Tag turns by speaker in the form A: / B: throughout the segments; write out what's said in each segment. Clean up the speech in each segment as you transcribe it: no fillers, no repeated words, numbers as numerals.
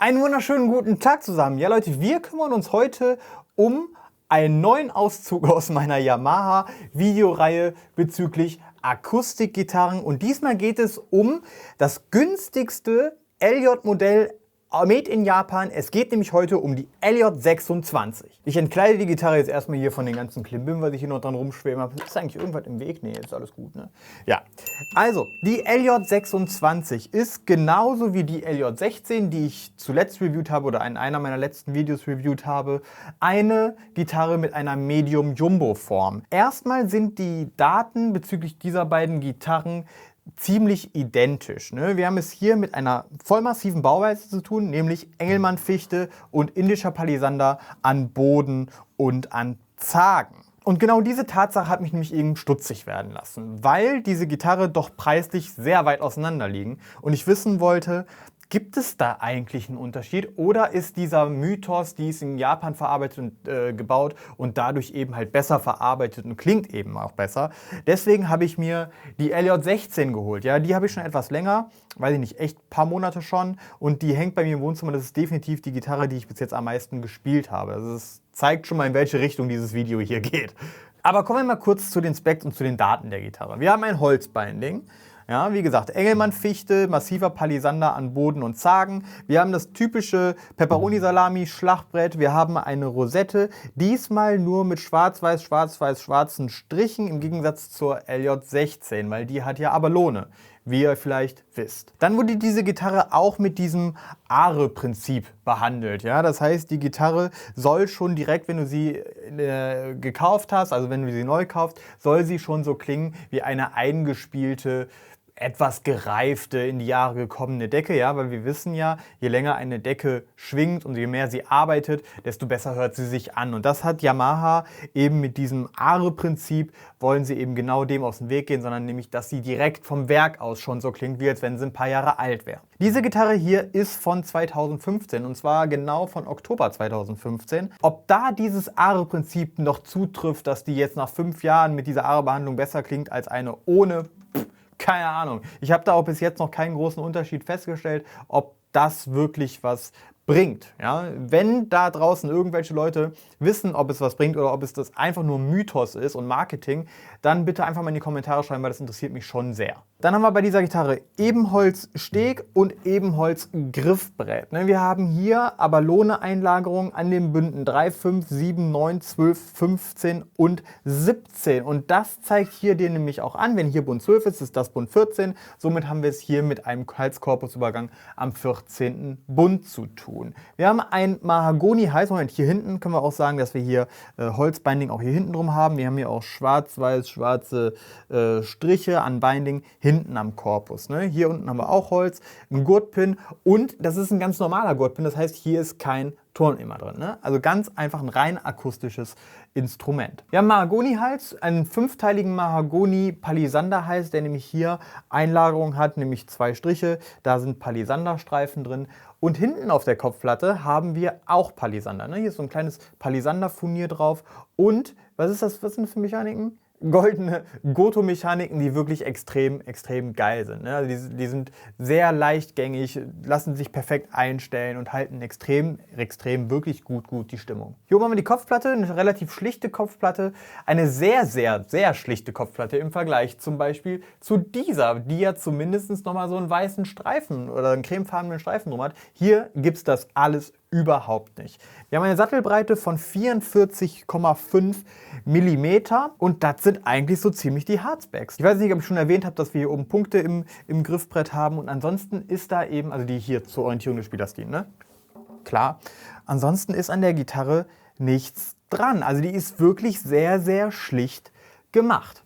A: Einen wunderschönen guten Tag zusammen. Ja Leute, wir kümmern uns heute um einen neuen Auszug aus meiner Yamaha Videoreihe bezüglich Akustikgitarren. Und diesmal geht es um das günstigste LJ-Modell made in Japan. Es geht nämlich heute um die LJ26. Ich entkleide die Gitarre jetzt erstmal hier von den ganzen Klimbim, was ich hier noch dran rumschweben habe. Ist eigentlich irgendwas im Weg? Nee, ist alles gut, ne? Ja. Also, die LJ26 ist genauso wie die LJ16, die ich zuletzt reviewt habe oder in einer meiner letzten Videos reviewt habe, eine Gitarre mit einer Medium-Jumbo-Form. Erstmal sind die Daten bezüglich dieser beiden Gitarren ziemlich identisch. Ne? Wir haben es hier mit einer vollmassiven Bauweise zu tun, nämlich Engelmann-Fichte und indischer Palisander an Boden und an Zagen. Und genau diese Tatsache hat mich nämlich eben stutzig werden lassen, weil diese Gitarre doch preislich sehr weit auseinander liegen und ich wissen wollte, gibt es da eigentlich einen Unterschied oder ist dieser Mythos, die ist in Japan verarbeitet und gebaut und dadurch eben halt besser verarbeitet und klingt eben auch besser. Deswegen habe ich mir die LJ16 geholt. Ja, die habe ich schon etwas länger, weiß ich nicht, echt ein paar Monate schon und die hängt bei mir im Wohnzimmer. Das ist definitiv die Gitarre, die ich bis jetzt am meisten gespielt habe. Also es zeigt schon mal, in welche Richtung dieses Video hier geht. Aber kommen wir mal kurz zu den Specs und zu den Daten der Gitarre. Wir haben ein Holzbinding. Ja, wie gesagt, Engelmann-Fichte, massiver Palisander an Boden und Zagen. Wir haben das typische Pepperoni-Salami-Schlachtbrett. Wir haben eine Rosette, diesmal nur mit schwarz-weiß, schwarz-weiß, schwarzen Strichen im Gegensatz zur LJ16, weil die hat ja Abalone, wie ihr vielleicht wisst. Dann wurde diese Gitarre auch mit diesem Are-Prinzip behandelt. Ja? Das heißt, die Gitarre soll schon direkt, wenn du sie gekauft hast, also wenn du sie neu kaufst, soll sie schon so klingen wie eine eingespielte, etwas gereifte, in die Jahre gekommene Decke, ja, weil wir wissen ja, je länger eine Decke schwingt und je mehr sie arbeitet, desto besser hört sie sich an. Und das hat Yamaha eben mit diesem Are-Prinzip, wollen sie eben genau dem aus dem Weg gehen, sondern nämlich, dass sie direkt vom Werk aus schon so klingt, wie als wenn sie ein paar Jahre alt wäre. Diese Gitarre hier ist von 2015 und zwar genau von Oktober 2015. Ob da dieses Are-Prinzip noch zutrifft, dass die jetzt nach 5 Jahren mit dieser Are-Behandlung besser klingt als eine ohne, keine Ahnung. Ich habe da auch bis jetzt noch keinen großen Unterschied festgestellt, ob das wirklich was bringt. Ja? Wenn da draußen irgendwelche Leute wissen, ob es was bringt oder ob es das einfach nur Mythos ist und Marketing, dann bitte einfach mal in die Kommentare schreiben, weil das interessiert mich schon sehr. Dann haben wir bei dieser Gitarre Ebenholz-Steg und Ebenholz-Griffbrett. Wir haben hier Abalone-Einlagerungen an den Bünden 3, 5, 7, 9, 12, 15 und 17. Und das zeigt hier dir nämlich auch an, wenn hier Bund 12 ist, ist das Bund 14. Somit haben wir es hier mit einem Halskorpusübergang am 14. Bund zu tun. Wir haben ein Mahagoni-Hals. Moment, hier hinten können wir auch sagen, dass wir hier Holzbinding auch hier hinten drum haben. Wir haben hier auch schwarz-weiß, schwarze Striche an Binding hinten am Korpus. Ne? Hier unten haben wir auch Holz, einen Gurtpin und das ist ein ganz normaler Gurtpin. Das heißt, hier ist kein Turnnehmer drin. Ne? Also ganz einfach ein rein akustisches Instrument. Wir haben Mahagoni-Hals, einen 5-teiligen Mahagoni-Palisander-Hals, der nämlich hier Einlagerung hat, nämlich 2 Striche. Da sind Palisanderstreifen drin. Und hinten auf der Kopfplatte haben wir auch Palisander. Ne? Hier ist so ein kleines Palisander-Furnier drauf. Und, was ist das? Was sind das für Mechaniken? Goldene Goto-Mechaniken, die wirklich extrem, extrem geil sind. Ne? Also die sind sehr leichtgängig, lassen sich perfekt einstellen und halten extrem, wirklich gut die Stimmung. Hier oben haben wir die Kopfplatte, eine relativ schlichte Kopfplatte, eine sehr, sehr schlichte Kopfplatte im Vergleich zum Beispiel zu dieser, die ja zumindest nochmal so einen weißen Streifen oder einen cremefarbenen Streifen drum hat. Hier gibt es das alles überhaupt nicht. Wir haben eine Sattelbreite von 44,5 mm und das sind eigentlich so ziemlich die Hardspecs. Ich weiß nicht, ob ich schon erwähnt habe, dass wir hier oben Punkte im Griffbrett haben und ansonsten ist da eben, also die hier zur Orientierung des Spielers dienen, ne? Klar. Ansonsten ist an der Gitarre nichts dran. Also die ist wirklich sehr, sehr schlicht gemacht.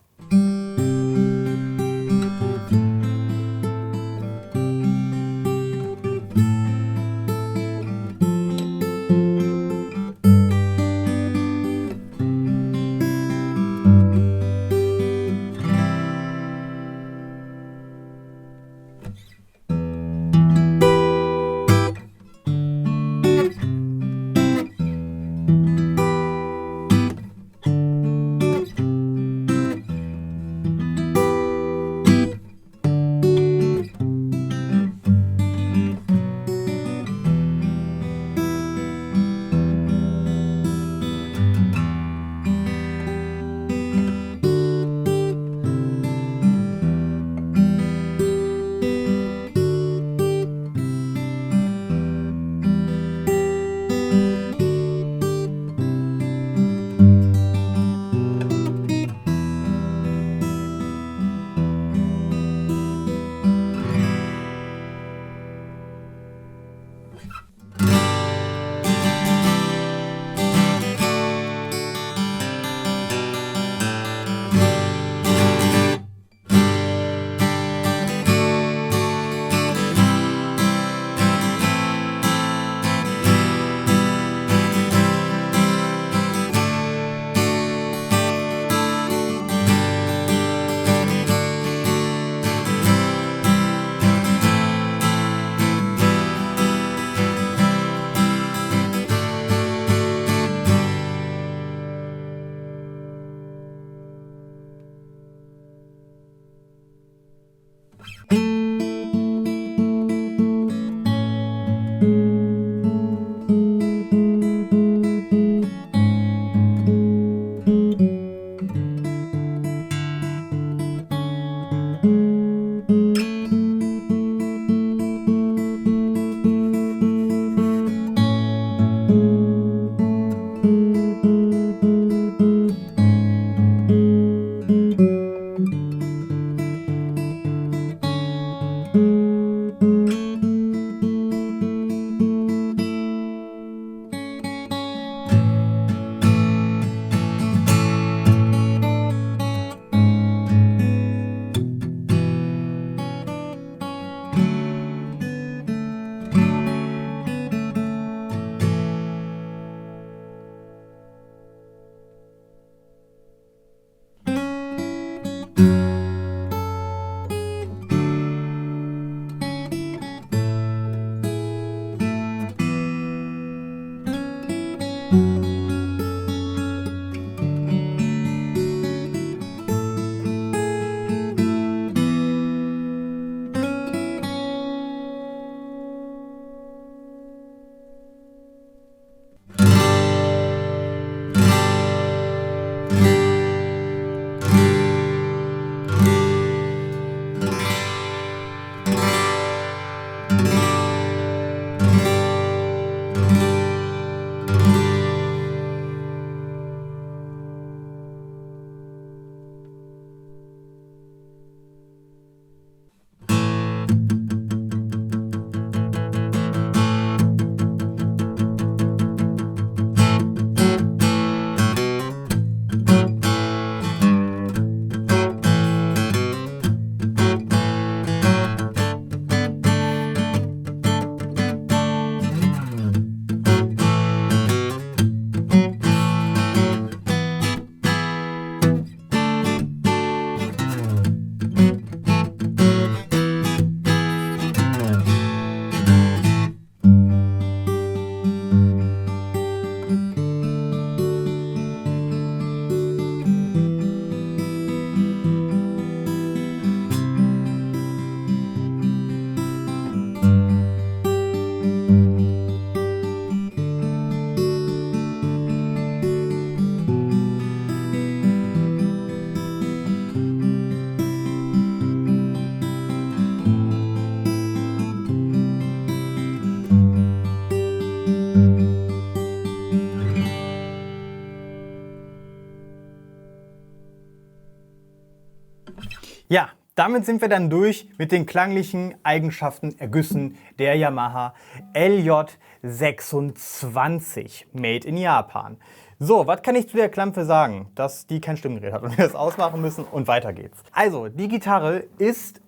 A: Ja, damit sind wir dann durch mit den klanglichen Eigenschaften, Ergüssen der Yamaha LJ26 Made in Japan. So, was kann ich zu der Klampe sagen? Dass die kein Stimmgerät hat und wir das ausmachen müssen und weiter geht's. Also, die Gitarre ist,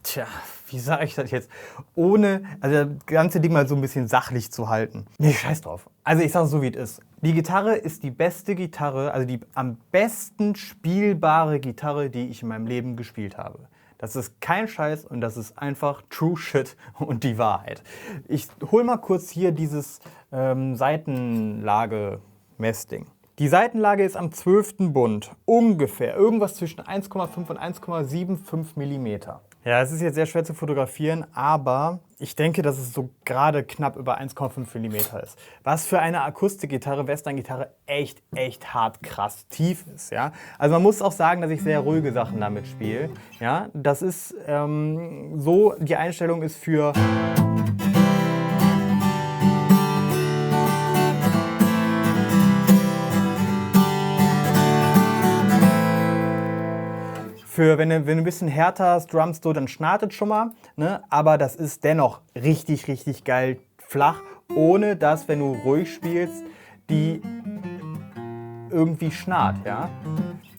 A: tja, wie sage ich das jetzt, ohne das ganze Ding mal so ein bisschen sachlich zu halten. Nee, scheiß drauf. Also ich sage es so, wie es ist. Die Gitarre ist die beste Gitarre, also die am besten spielbare Gitarre, die ich in meinem Leben gespielt habe. Das ist kein Scheiß und das ist einfach True Shit und die Wahrheit. Ich hol mal kurz hier dieses Seitenlage-Messding. Die Seitenlage ist am 12. Bund ungefähr irgendwas zwischen 1,5 und 1,75 mm. Ja, es ist jetzt sehr schwer zu fotografieren, aber ich denke, dass es so gerade knapp über 1,5 mm ist. Was für eine Akustikgitarre, Western-Gitarre echt hart krass tief ist. Ja? Also man muss auch sagen, dass ich sehr ruhige Sachen damit spiele. Ja? Das ist so, die Einstellung ist für... wenn du ein bisschen härter drummst, so, dann schnartet schon mal, ne? Aber das ist dennoch richtig geil flach, ohne dass, wenn du ruhig spielst, die irgendwie schnarrt, ja?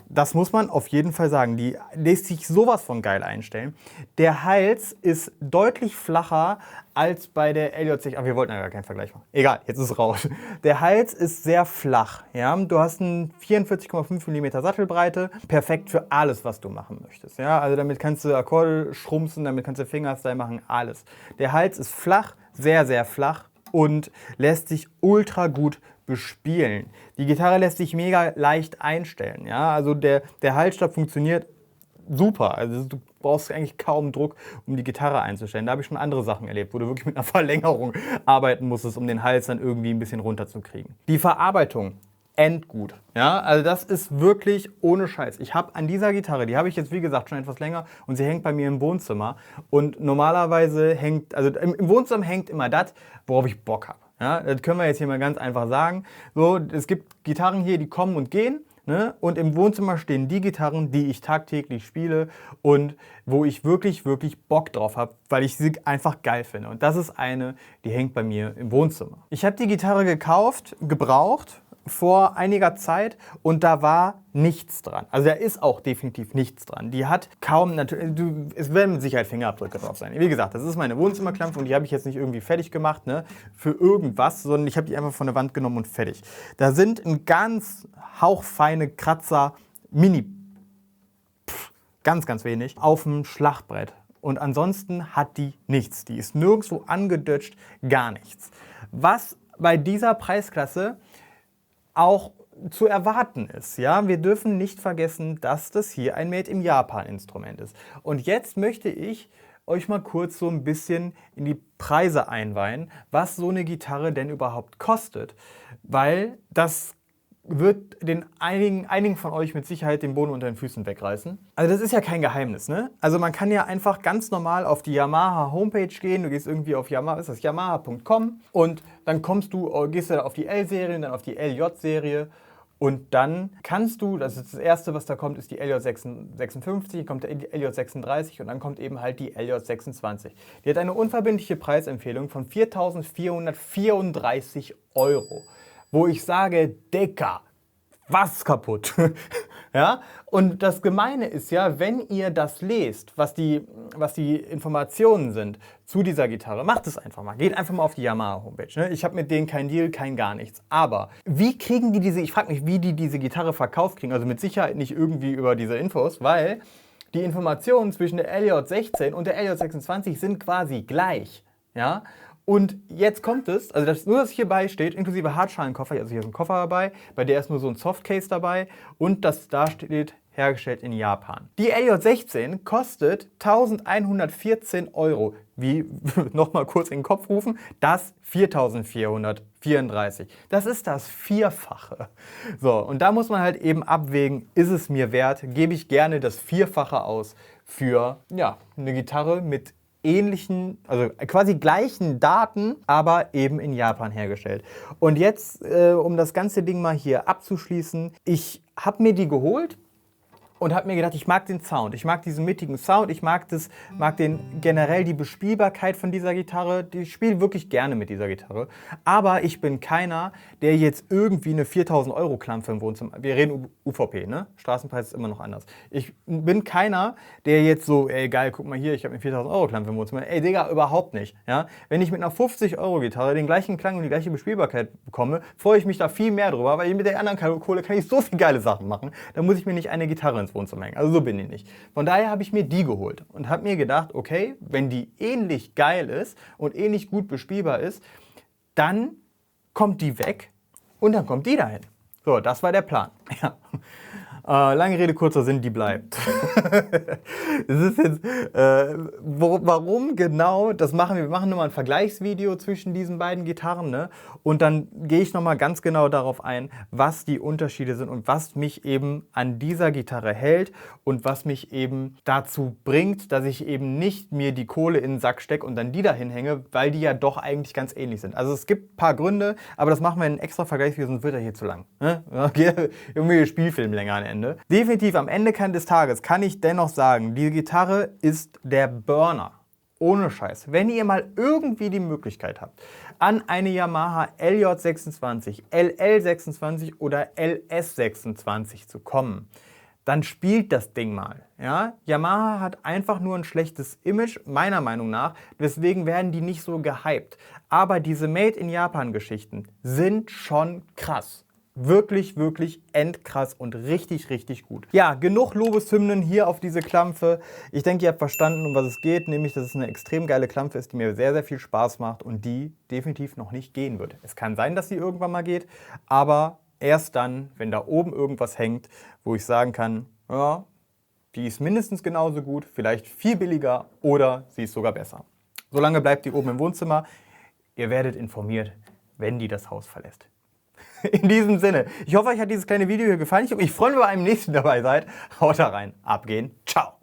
A: Das muss man auf jeden Fall sagen. Die lässt sich sowas von geil einstellen. Der Hals ist deutlich flacher als bei der LJ6. Aber wir wollten ja gar keinen Vergleich machen. Egal, jetzt ist es raus. Der Hals ist sehr flach. Ja? Du hast eine 44,5 mm Sattelbreite. Perfekt für alles, was du machen möchtest. Ja? Also damit kannst du Akkorde schrumpfen, damit kannst du Fingerstyle machen, alles. Der Hals ist flach, sehr flach und lässt sich ultra gut bespielen. Die Gitarre lässt sich mega leicht einstellen. Ja? Also der Halsstab funktioniert super. Also du brauchst eigentlich kaum Druck, um die Gitarre einzustellen. Da habe ich schon andere Sachen erlebt, wo du wirklich mit einer Verlängerung arbeiten musstest, um den Hals dann irgendwie ein bisschen runterzukriegen. Die Verarbeitung, endgut. Ja? Also das ist wirklich ohne Scheiß. Ich habe an dieser Gitarre, die habe ich jetzt wie gesagt schon etwas länger und sie hängt bei mir im Wohnzimmer. Und normalerweise hängt, also im Wohnzimmer hängt immer das, worauf ich Bock habe. Ja, das können wir jetzt hier mal ganz einfach sagen. So, es gibt Gitarren hier, die kommen und gehen. Ne? Und im Wohnzimmer stehen die Gitarren, die ich tagtäglich spiele und wo ich wirklich Bock drauf habe, weil ich sie einfach geil finde. Und das ist eine, die hängt bei mir im Wohnzimmer. Ich habe die Gitarre gebraucht, vor einiger Zeit und da war nichts dran. Also da ist auch definitiv nichts dran. Die hat kaum, es werden mit Sicherheit Fingerabdrücke drauf sein. Wie gesagt, das ist meine Wohnzimmerklampe und die habe ich jetzt nicht irgendwie fertig gemacht, ne, für irgendwas, sondern ich habe die einfach von der Wand genommen und fertig. Da sind ein ganz hauchfeine Kratzer, ganz wenig, auf dem Schlagbrett. Und ansonsten hat die nichts. Die ist nirgendwo angedutscht, gar nichts. Was bei dieser Preisklasse auch zu erwarten ist. Ja? Wir dürfen nicht vergessen, dass das hier ein Made in Japan Instrument ist. Und jetzt möchte ich euch mal kurz so ein bisschen in die Preise einweihen, was so eine Gitarre denn überhaupt kostet, weil das wird den einigen von euch mit Sicherheit den Boden unter den Füßen wegreißen. Also das ist ja kein Geheimnis, ne? Also man kann ja einfach ganz normal auf die Yamaha Homepage gehen, du gehst irgendwie auf yamaha.com und dann gehst du auf die L-Serie und dann auf die LJ-Serie und dann kannst du, das ist das erste, was da kommt, ist die LJ56, dann kommt der LJ36 und dann kommt eben halt die LJ26. Die hat eine unverbindliche Preisempfehlung von 4.434 €. Wo ich sage, Dicker, was kaputt? Ja? Und das Gemeine ist ja, wenn ihr das lest, was die Informationen sind zu dieser Gitarre, macht es einfach mal. Geht einfach mal auf die Yamaha Homepage. Ne? Ich habe mit denen kein Deal, kein gar nichts. Aber wie kriegen die ich frage mich, wie die diese Gitarre verkauft kriegen. Also mit Sicherheit nicht irgendwie über diese Infos, weil die Informationen zwischen der LJ16 und der LJ26 sind quasi gleich. Ja? Und jetzt kommt es, also nur das hierbei steht, inklusive Hartschalenkoffer, also hier ist ein Koffer dabei, bei der ist nur so ein Softcase dabei und das da steht, hergestellt in Japan. Die LJ16 kostet 1.114 €. Wie, nochmal kurz in den Kopf rufen, das 4.434. Das ist das Vierfache. So, und da muss man halt eben abwägen, ist es mir wert, gebe ich gerne das Vierfache aus für ja, eine Gitarre mit ähnlichen, also quasi gleichen Daten, aber eben in Japan hergestellt. Und jetzt, um das ganze Ding mal hier abzuschließen, ich habe mir die geholt und habe mir gedacht, ich mag den Sound, ich mag diesen mittigen Sound, ich mag generell die Bespielbarkeit von dieser Gitarre. Ich spiele wirklich gerne mit dieser Gitarre, aber ich bin keiner, der jetzt irgendwie eine 4.000 € Klampe im Wohnzimmer, wir reden UVP, ne? Straßenpreis ist immer noch anders. Ich bin keiner, der jetzt so, ey geil, guck mal hier, ich habe eine 4.000 € Klampe im Wohnzimmer. Ey Digga, überhaupt nicht. Ja? Wenn ich mit einer 50 € Gitarre den gleichen Klang und die gleiche Bespielbarkeit bekomme, freue ich mich da viel mehr drüber, weil mit der anderen Kohle kann ich so viele geile Sachen machen. Da muss ich mir nicht eine Gitarre ins Wohnzimmer hängen. Also so bin ich nicht. Von daher habe ich mir die geholt und habe mir gedacht, okay, wenn die ähnlich geil ist und ähnlich gut bespielbar ist, dann kommt die weg und dann kommt die dahin. So, das war der Plan. Ja. Lange Rede, kurzer Sinn, die bleibt. Das ist jetzt, warum genau, das machen wir machen nur mal ein Vergleichsvideo zwischen diesen beiden Gitarren, ne? Und dann gehe ich nochmal ganz genau darauf ein, was die Unterschiede sind und was mich eben an dieser Gitarre hält und was mich eben dazu bringt, dass ich eben nicht mir die Kohle in den Sack stecke und dann die dahin hänge, weil die ja doch eigentlich ganz ähnlich sind. Also es gibt ein paar Gründe, aber das machen wir in einem extra Vergleichsvideo, sonst wird er hier zu lang. Ne? Okay, irgendwie Spielfilm länger an Ende. Definitiv am Ende des Tages kann ich dennoch sagen, die Gitarre ist der Burner. Ohne Scheiß. Wenn ihr mal irgendwie die Möglichkeit habt, an eine Yamaha LJ26, LL26 oder LS26 zu kommen, dann spielt das Ding mal. Ja? Yamaha hat einfach nur ein schlechtes Image, meiner Meinung nach. Deswegen werden die nicht so gehypt. Aber diese Made-in-Japan-Geschichten sind schon krass. Wirklich, wirklich endkrass und richtig, richtig gut. Ja, genug Lobeshymnen hier auf diese Klampfe. Ich denke, ihr habt verstanden, um was es geht, nämlich, dass es eine extrem geile Klampfe ist, die mir sehr, sehr viel Spaß macht und die definitiv noch nicht gehen wird. Es kann sein, dass sie irgendwann mal geht, aber erst dann, wenn da oben irgendwas hängt, wo ich sagen kann, ja, die ist mindestens genauso gut, vielleicht viel billiger oder sie ist sogar besser. Solange bleibt die oben im Wohnzimmer. Ihr werdet informiert, wenn die das Haus verlässt. In diesem Sinne, ich hoffe, euch hat dieses kleine Video hier gefallen. Ich freue mich, wenn ihr beim nächsten dabei seid. Haut da rein, abgehen, ciao.